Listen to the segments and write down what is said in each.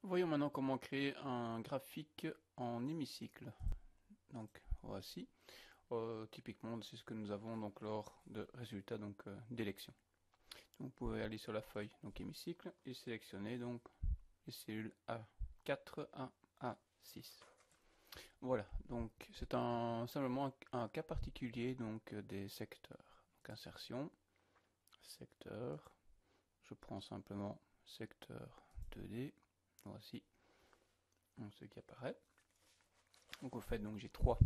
Voyons maintenant comment créer un graphique en hémicycle. Donc voici, typiquement c'est ce que nous avons donc lors de résultats d'élection. Vous pouvez aller sur la feuille donc hémicycle et sélectionner donc les cellules A4 à A6. Voilà, donc c'est simplement un cas particulier donc des secteurs. Donc insertion, secteur, je prends simplement secteur 2D, voici ce qui apparaît. Donc au fait donc j'ai trois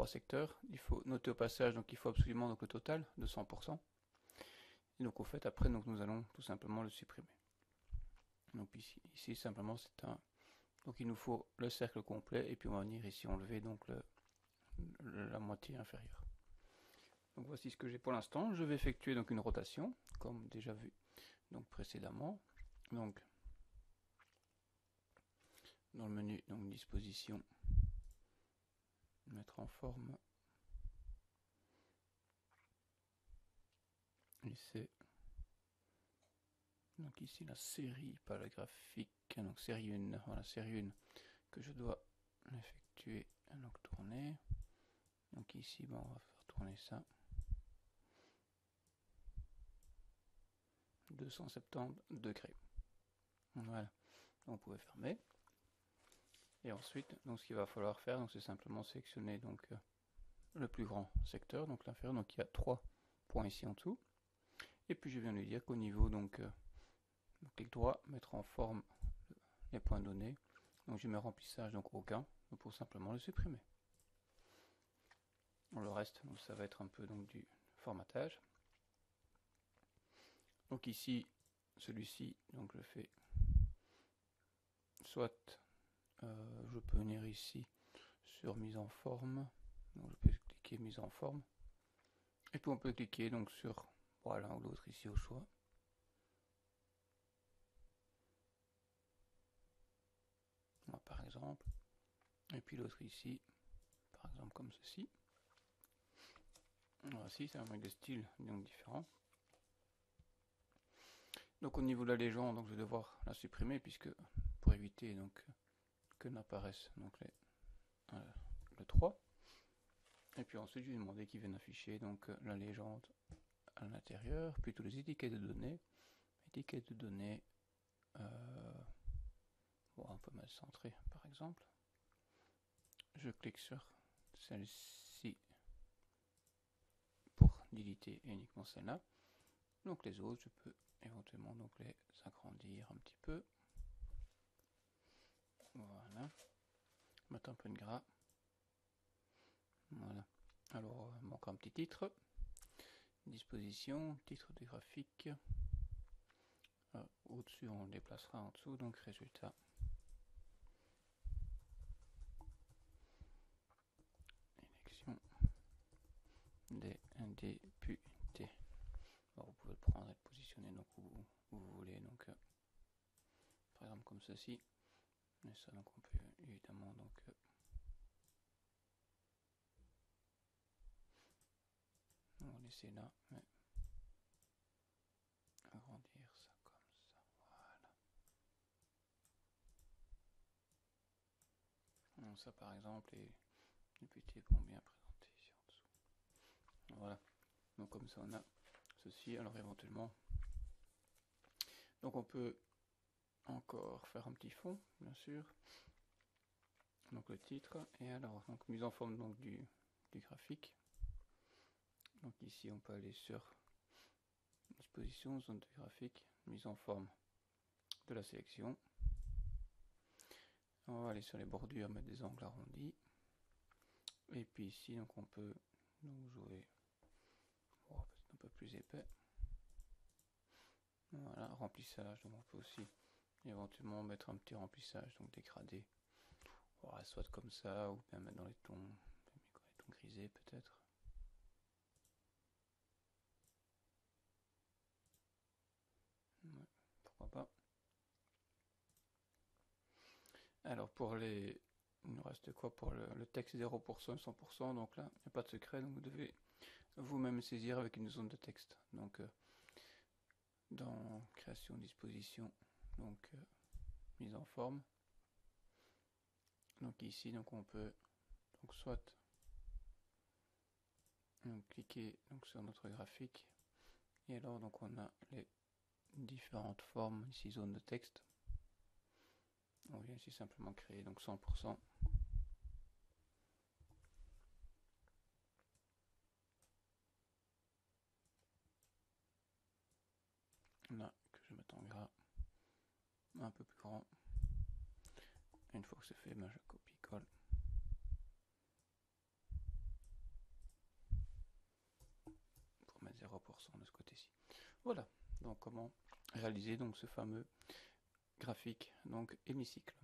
secteurs. Il faut noter au passage donc il faut absolument donc le total de 100%. Et donc au fait après donc nous allons tout simplement le supprimer. Donc ici simplement c'est un donc il nous faut le cercle complet et puis on va venir ici enlever donc la moitié inférieure. Donc voici ce que j'ai pour l'instant. Je vais effectuer donc une rotation comme déjà vu donc précédemment. Donc dans le menu donc disposition, mettre en forme, laisser donc ici la série, pas le graphique, donc série 1, voilà série 1 que je dois effectuer, donc tourner. Donc ici on va faire tourner ça 270 degrés. Voilà, donc vous pouvez fermer. Et ensuite, donc ce qu'il va falloir faire, donc c'est simplement sélectionner donc le plus grand secteur, donc l'inférieur, donc il y a 3 points ici en dessous. Et puis je viens lui dire qu'au niveau donc clic droit, mettre en forme les points donnés. Donc je mets remplissage donc aucun, pour simplement le supprimer. Bon, le reste, donc, ça va être un peu donc du formatage. Donc ici, celui-ci, donc je fais soit je peux venir ici sur mise en forme, donc je peux cliquer mise en forme, et puis on peut cliquer donc sur l'un ou l'autre ici au choix. Par exemple, et puis l'autre ici, par exemple comme ceci. Voici, c'est avec des styles donc différents. Donc au niveau de la légende, donc je vais devoir la supprimer puisque pour éviter donc que n'apparaissent donc le 3. Et puis ensuite je vais demander qu'ils viennent afficher donc la légende à l'intérieur, puis tous les étiquettes de données. Étiquettes de données, un peu mal centré par exemple. Je clique sur celle-ci pour déliter uniquement celle-là. Donc les autres, je peux éventuellement donc les agrandir un petit peu. Voilà. Mettre un peu de gras. Voilà. Alors, il manque un petit titre. Disposition, titre du graphique. Au-dessus, on le déplacera en dessous. Donc, résultat. Élection des députés. Alors, vous pouvez le prendre et le positionner donc où vous voulez. Donc, par exemple, comme ceci. Et ça, donc, on peut évidemment donc on va laisser là, mais agrandir ça comme ça, voilà. Donc ça par exemple, les députés vont bien présenter ici en dessous. Voilà, donc comme ça on a ceci, alors éventuellement, donc on peut encore faire un petit fond, bien sûr, donc le titre, et alors, donc mise en forme donc du graphique. Donc ici on peut aller sur disposition, zone de graphique, mise en forme de la sélection. On va aller sur les bordures, mettre des angles arrondis. Et puis ici, donc on peut donc jouer peut-être un peu plus épais. Voilà, remplissage, donc on peut aussi éventuellement mettre un petit remplissage, donc dégradé. Voilà, soit comme ça, ou bien mettre dans les tons grisés peut-être. Ouais, pourquoi pas. Alors pour les... Il nous reste quoi pour le texte 0% et 100%, donc là, il n'y a pas de secret, donc vous devez vous-même saisir avec une zone de texte. Donc dans création, disposition, donc mise en forme. Donc ici, donc on peut donc soit donc cliquer donc sur notre graphique, et alors donc on a les différentes formes ici, zone de texte. On vient ici simplement créer donc 100%. Là que je mette en gras un peu plus grand. Une fois que c'est fait, je copie-colle. Pour mettre 0% de ce côté-ci. Voilà, donc comment réaliser donc ce fameux graphique donc hémicycle.